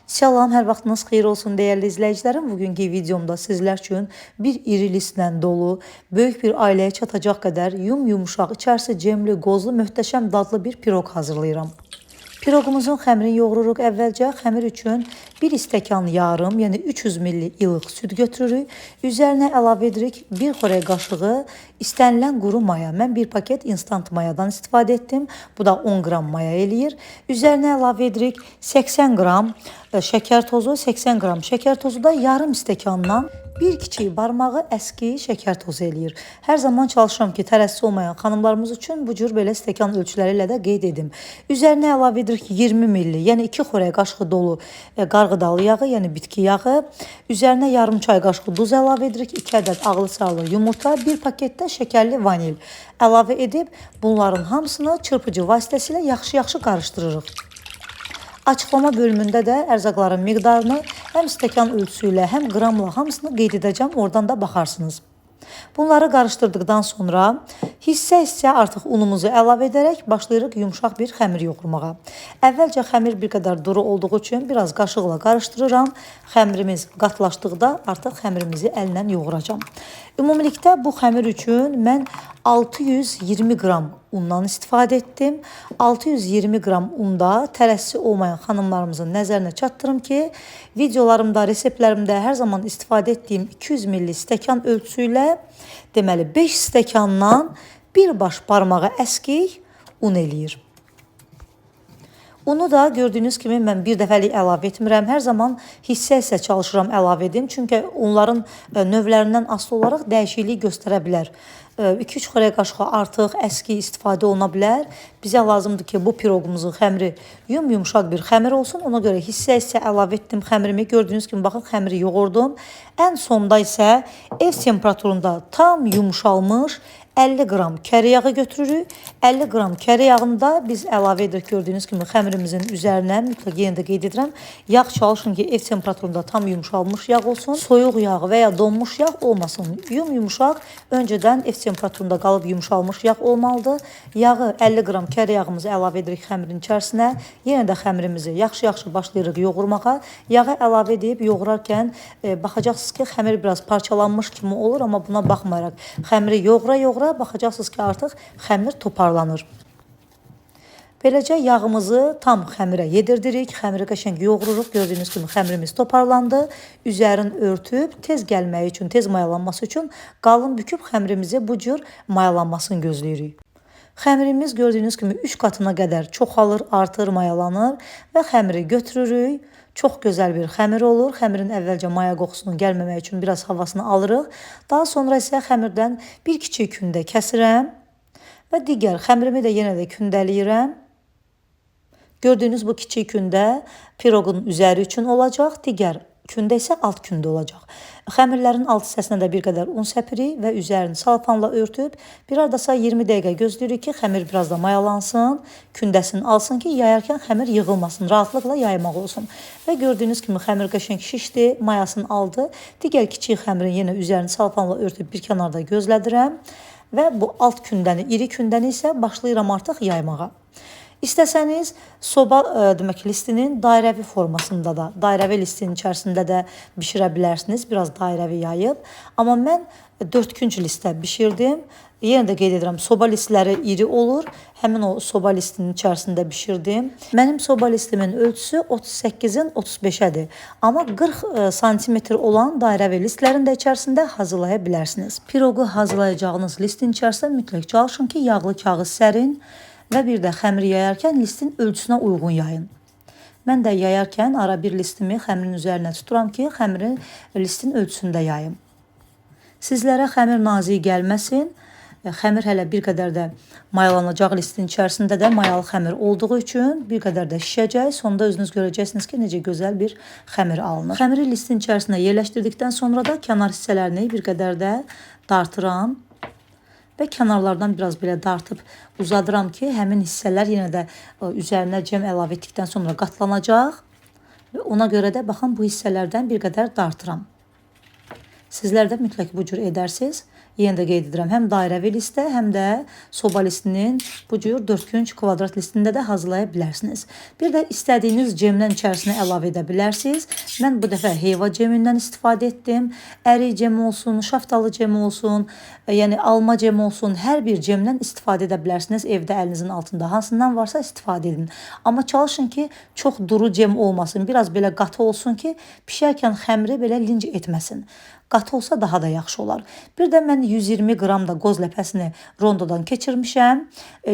Salam, hər vaxtınız xeyir olsun dəyərli izləyicilərim. Bugünkü videomda sizlər üçün bir iri listlə dolu, böyük bir ailəyə çatacaq qədər yumuşaq, içərisi cemli, qozlu, möhtəşəm dadlı bir piroq hazırlayıram. Piroqumuzun xəmirini yoğururuq əvvəlcə. Xəmir üçün 1 stəkan yarım, yəni 300 ml ilıq süd götürürük. Üzərinə əlavə edirik 1 xörək qaşığı istənilən quru maya. Mən 1 paket instant mayadan istifadə etdim. Bu da 10 qram maya eləyir. Üzərinə əlavə edirik 80 qram şəkər tozu, 80 qram şəkər tozu da yarım stəkandan bir kiçik barmağı əski şəkər tozu eləyir. Hər zaman çalışıram ki, tərəzisi olmayan xanımlarımız üçün bu cür belə stəkan ölçüləri ilə də qeyd edim. Üzərinə əlavə edirik 20 ml, yəni 2 xörək qaşığı dolu qarğıdalı yağı, yəni bitki yağı. Üzərinə yarım çay qaşığı duz əlavə edirik, 2 ədəd ağlı sarılı yumurta, 1 paketdə şəkərli vanil əlavə edib bunların hamısını çırpıcı vasitəsilə yaxşı-yaxşı qarışdırırıq. Açıqlama bölümündə də ərzaqların miqdarını həm stəkan ölçüsü ilə, həm qramla hamısını qeyd edəcəm, oradan da baxarsınız. Bunları qarışdırdıqdan sonra hissə-hissə artıq unumuzu əlavə edərək başlayırıq yumuşaq bir xəmir yoğurmağa. Əvvəlcə xəmir bir qədər duru olduğu üçün biraz qaşıqla qarışdırıram. Xəmirimiz qatlaşdıqda artıq xəmirimizi əllə yoğuracam. Ümumilikdə bu xəmir üçün mən 620 qram undan istifadə etdim. 620 qram unda tərəzisi olmayan xanımlarımızın nəzərinə çatdırım ki, videolarımda, reseptlərimdə hər zaman istifadə etdiyim 200 ml stəkan ölçüsü ilə deməli 5 stəkandan bir baş barmağı əskik un eləyir. Unu da gördüyünüz kimi mən bir dəfəlik əlavə etmirəm. Hər zaman hissə-hissə çalışıram əlavə edim. Çünki onların növlərindən asılı olaraq dəyişiklik göstərə bilər. 2-3 xörək qaşığı artıq əski istifadə oluna bilər. Bizə lazımdır ki, bu piroqumuzun xəmiri yumuşaq bir xəmir olsun. Ona görə hissə-hissə əlavə etdim xəmirimi. Gördüyünüz kimi baxın xəmiri yoğurdum. Ən sonda isə ev temperaturunda tam yumuşalmış 50 qram kərə yağı götürürük. 50 qram kərə yağını da biz əlavə edirik gördüyünüz kimi xəmirimizin üzərinə. Mütləq yenə də qeyd edirəm. Yağ çalışın ki, ev temperaturunda tam yumuşalmış yağ olsun. Soyuq yağ və ya donmuş yağ olmasın. Yumuşaq öncədən ev temperaturunda qalıb yumuşalmış yağ olmalıdır. Yağı 50 qram kərə yağımızı əlavə edirik xəmirin içərisinə. Yenə də xəmirimizi yaxşı-yaxşı başlayırıq yoğurmağa. Yağı əlavə edib yoğurarkən baxacaqsınız ki, xəmir biraz parçalanmış kimi olur, amma buna baxmayaraq xəmiri yoğura-yoğura baxacaqsınız ki, artıq xəmir toparlanır. Beləcə yağımızı tam xəmirə yedirdirik, xəmiri qəşəng yoğururuq. Gördüyünüz kimi xəmirimiz toparlandı. Üzərini örtüb tez gəlməyi üçün, tez mayalanması üçün qalın büküb xəmirimizi bu cür mayalanmasını gözləyirik. Xəmirimiz gördüyünüz kimi 3 qatına qədər çoxalır, artır, mayalanır və xəmiri götürürük. Çox gözəl bir xəmir olur. Xəmirin əvvəlcə maya qoxusunun gəlməmək üçün biraz havasını alırıq. Daha sonra isə xəmirdən bir kiçik kündə kəsirəm və digər xəmirimi də yenə də kündələyirəm. Gördüyünüz bu kiçik kündə piroqun üzəri üçün olacaq, digər kündə isə alt kündə olacaq. Xəmirlərin alt hissəsinə də bir qədər un səpirik və üzərini salfanla örtüb bir ardasa 20 dəqiqə gözləyirik ki, xəmir biraz da mayalansın, kündəsini alsın ki, yayarkən xəmir yığılmasın, rahatlıqla yaymaq olsun. Və gördüyünüz kimi xəmir qəşəng şişdi, mayasını aldı. Digər kiçik xəmirin yenə üzərini salfanla örtüb bir kənarda gözlədirəm və bu alt kündəni, iri kündəni isə başlayıram artıq yaymağa. İstəsəniz soba demək listinin dairəvi formasında da, dairəvi listin içərisində də bişirə bilərsiniz, biraz dairəvi yayıb. Amma mən 4 künc listə bişirdim. Yenə də qeyd edirəm, soba listləri iri olur. Həmin o soba listinin içərisində bişirdim. Mənim soba listimin ölçüsü 38-in 35-ədir. Amma 40 sm olan dairəvi listlərin də içərisində hazırlaya bilərsiniz. Piroqu hazırlayacağınız listin içərisində mütləq çalışın ki, yağlı kağız sərin və bir də xəmir yayarkən listin ölçüsünə uyğun yayın. Mən də yayarkən ara bir listimi xəmirin üzərinə tuturam ki, xəmiri listin ölçüsündə yayım. Sizlərə xəmir nazik gəlməsin. Xəmir hələ bir qədər də mayalanacaq listin içərisində də mayalı xəmir olduğu üçün bir qədər də şişəcək. Sonda özünüz görəcəksiniz ki, necə gözəl bir xəmir alınır. Xəmiri listin içərisinə yerləşdirdikdən sonra da kənar hissələrini bir qədər də dartıram. Və kənarlardan biraz belə dartıb uzadıram ki, həmin hissələr yenə də üzərinə cəm əlavə etdikdən sonra qatlanacaq. Və ona görə də baxın bu hissələrdən bir qədər dartıram. Sizlər də mütləq bu cür edərsiniz. Yenə də qeyd edirəm, həm dairəvi listə, həm də soba listinin bu cür dördkünc kvadrat listində də hazırlaya bilərsiniz. Bir də istədiyiniz cemdən içərisinə əlavə edə bilərsiniz. Mən bu dəfə heyva cemindən istifadə etdim. Ərik cemi olsun, şaftalı cemi olsun, yəni alma cemi olsun, hər bir cemdən istifadə edə bilərsiniz. Evdə əlinizin altında hansından varsa istifadə edin. Amma çalışın ki, çox duru cem olmasın. Biraz belə qatı olsun ki, pişərkən xəmiri belə linc etməsin. Qatı olsa daha da yaxşı olar. Bir də mən 120 qram da qoz ləpəsini rondodan keçirmişəm.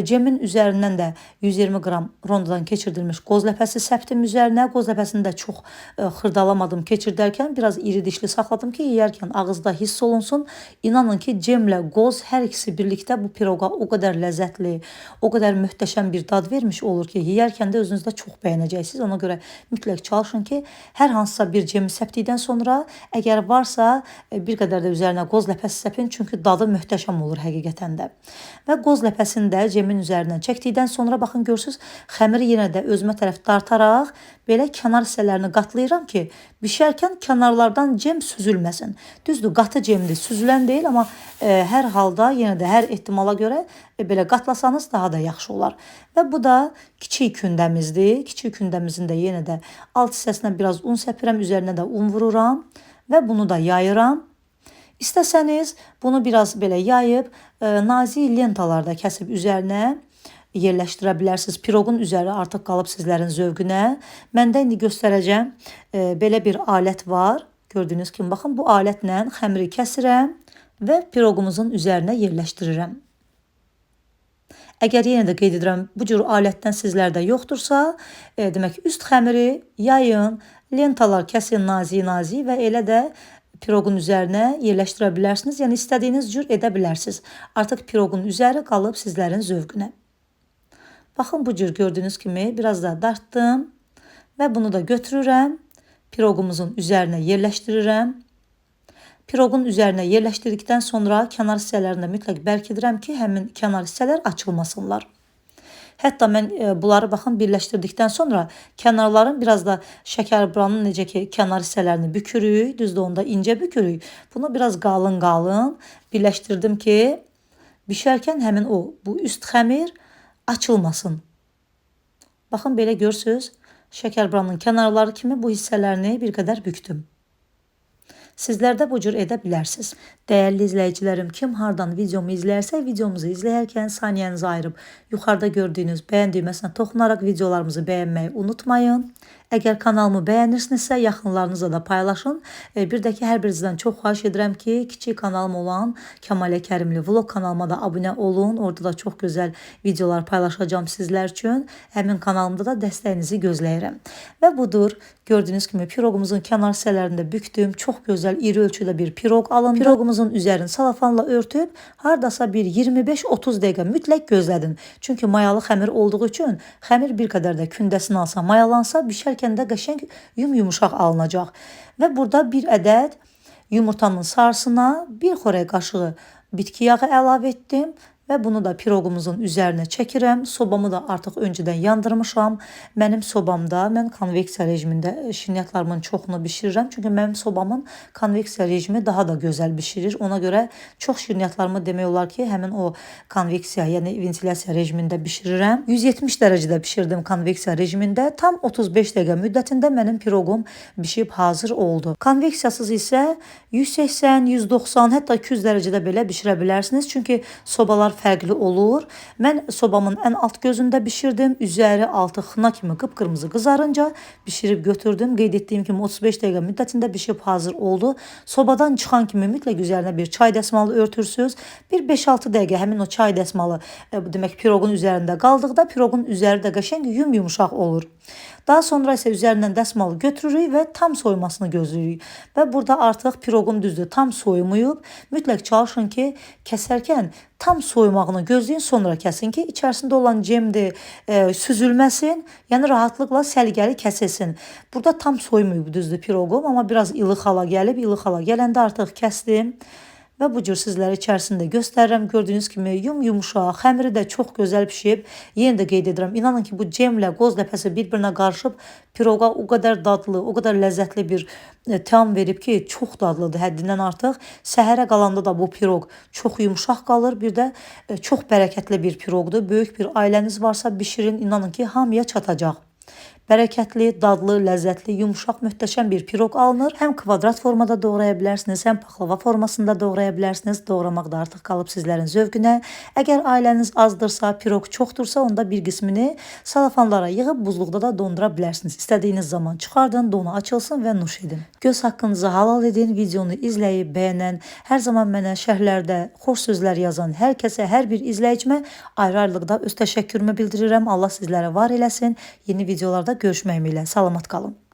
Cemin üzərindən də 120 qram rondodan keçirdilmiş qoz ləpəsi səpdim üzərinə. Qoz ləpəsini də çox xırdalamadım keçirdərkən. Biraz iri dişli saxladım ki, yeyərkən ağızda hiss olunsun. İnanın ki, cemlə qoz hər ikisi birlikdə bu piroqa o qədər ləzzətli, o qədər möhtəşəm bir dad vermiş olur ki, yeyərkən də özünüzdə çox bəyənəcəksiniz. Ona görə mütləq çalışın ki, hər hansısa bir cemi səpdikdən sonra, əgər varsa bir qədər də üzərinə qoz ləpəsi səpin, çünki dadı möhtəşəm olur həqiqətən də. Və qoz ləpəsini də cemin üzərindən çəkdikdən sonra baxın görürsüz, xəmiri yenə də özümə tərəf dartaraq belə kənar hissələrini qatlayıram ki, bişərkən kənarlardan cem süzülməsin. Düzdür, qatı cemdir, süzülən deyil, amma hər halda yenə də hər ehtimala görə belə qatlasanız daha da yaxşı olar. Və bu da kiçik kündəmizdir. Kiçik kündəmizin də yenə də alt hissəsinə biraz un səpirəm, üzərinə də un vururam. Və bunu da yayıram. İstəsəniz bunu biraz belə yayıb nazik lentalarda kəsib üzərinə yerləşdirə bilərsiniz. Piroqun üzəri artıq qalıb sizlərin zövqünə. Məndə indi göstərəcəm belə bir alət var. Gördüyünüz kimi baxın, bu alətlə xəmiri kəsirəm və piroqumuzun üzərinə yerləşdirirəm. Əgər yenə də qeyd edirəm, bu cür alətdən sizlərdə yoxdursa, demək üst xəmiri yayın, lentalar kəsin nazik-nazik və elə də piroqun üzərinə yerləşdirə bilərsiniz. Yəni istədiyiniz cür edə bilərsiniz. Artıq piroqun üzəri qalıb sizlərin zövqünə. Baxın, bu cür gördüyünüz kimi biraz da dartdım və bunu da götürürəm. Piroqumuzun üzərinə yerləşdirirəm. Piroqun üzərinə yerləşdirdikdən sonra kənar hissələrini mütləq bərkidirəm ki, həmin kənar hissələr açılmasınlar. Hətta mən bunları baxın birləşdirdikdən sonra kənarların biraz da şəkərbranın necə ki kənar hissələrini bükürük, düzdür onda incə bükürük. Bunu biraz qalın-qalın birləşdirdim ki, bişərkən həmin bu üst xəmir açılmasın. Baxın belə görürsüz, şəkərbranın kənarları kimi bu hissələrini bir qədər bükdüm. Sizlər də bu cür edə bilərsiniz. Dəyərli izləyicilərim, kim hardan videomu izləyərsə, videomuzu izləyərkən saniyənizi ayırıb yuxarıda gördüyünüz bəyən düyməsinə toxunaraq videolarımızı bəyənməyi unutmayın. Əgər kanalımı bəyənirsinizsə, yaxınlarınızla da paylaşın. Bir də ki, hər birinizdən çox xahiş edirəm ki, kiçik kanalım olan Kəmalə Kərimli Vlog kanalıma da abunə olun. Orada da çox gözəl videolar paylaşacağım sizlər üçün. Həmin kanalımda da dəstəyinizi gözləyirəm. Və budur, gördüyünüz kimi piroqumuzun kənar hissələrində bükdüm. Çox gözəl, iri ölçüdə bir piroq alındı. Piroqumuzun üzərini salafanla örtüb, hardasa bir 25-30 dəqiqə mütləq gözlədin. Çünki mayalı xəmir olduğu üçün, xəmir bir qədər də kündəsini alsa, mayalansa, bişərkən də qəşəng yumuşaq alınacaq. Və burada bir ədəd yumurtanın sarısına bir xörək qaşığı bitki yağı əlavə etdim. Və bunu da piroqumuzun üzərinə çəkirəm. Sobamı da artıq öncədən yandırmışam. Mənim sobamda mən konveksiya rejimində şirniyyatlarımın çoxunu bişirirəm. Çünki mənim sobamın konveksiya rejimi daha da gözəl bişirir. Ona görə çox şirniyyatlarımı demək olar ki, həmin o konveksiya, yəni ventilyasiya rejimində bişirirəm. 170 dərəcədə bişirdim konveksiya rejimində. Tam 35 dəqiqə müddətində mənim piroqum bişib hazır oldu. Konveksiyasız isə 180, 190, hətta 200 dərəcədə belə bişirə bilərsiniz. Çünki sobalar fərqli olur. Mən sobamın ən alt gözündə bişirdim. Üzəri altı xına kimi qıpqırmızı qızarınca bişirib götürdüm. Qeyd etdiyim kimi 35 dəqiqə müddətində bişib hazır oldu. Sobadan çıxan kimi mütləq üzərinə bir çay dəsmalı örtürsüz. Bir 5-6 dəqiqə həmin o çay dəsmalı demək piroqun üzərində qaldıqda piroqun üzəri də qəşəng yumuşaq olur. Daha sonra isə üzərindən dəsmalı götürürük və tam soymasını gözləyirik. Və burada artıq piroqum düzdür, tam soymayıb. Mütləq çalışın ki, kəsərkən tam soymağını gözləyin, sonra kəsin ki, içərisində olan cemdir, süzülməsin, yəni rahatlıqla səliqəli kəsilsin. Burada tam soymayıb düzdür piroqum, amma biraz ilıq hala gəlib, ilıq hala gələndə artıq kəsdim. və bu cür sizlərə içərisində göstərirəm. Gördüyünüz kimi yumuşaq, xəmiri də çox gözəl pişib. Yenə də qeyd edirəm, inanın ki, bu cemlə qoz ləpəsi bir-birinə qarışıb piroqa o qədər dadlı, o qədər ləzzətli bir tam verib ki, çox dadlıdır həddindən artıq. Səhərə qalanda da bu piroq çox yumuşaq qalır. Bir də çox bərəkətli bir piroqdur. Böyük bir ailəniz varsa bişirin, inanın ki, hamıya çatacaq. Bərəkətli, dadlı, ləzzətli, yumuşaq, möhtəşəm bir piroq alınır. Həm kvadrat formada doğraya bilərsiniz, həm paxlava formasında doğraya bilərsiniz. Doğramaq da artıq qalıb sizlərin zövqünə. Əgər ailəniz azdırsa, piroq çoxdursa, onda bir qismini salafanlara yığıb buzluqda da dondura bilərsiniz. İstədiyiniz zaman çıxardın, donu açılsın və nuş edin. Göz haqqınızı halal edin. Videonu izləyib, bəyənən, hər zaman mənə şərhlərdə xoş sözlər yazan hər kəsə, hər bir izləyicimə ayrı-ayrılıqda öz təşəkkürümü bildirirəm. Allah sizlərə var eləsin. Yeni videolarda görüşmək ümidi ilə. Salamat qalın.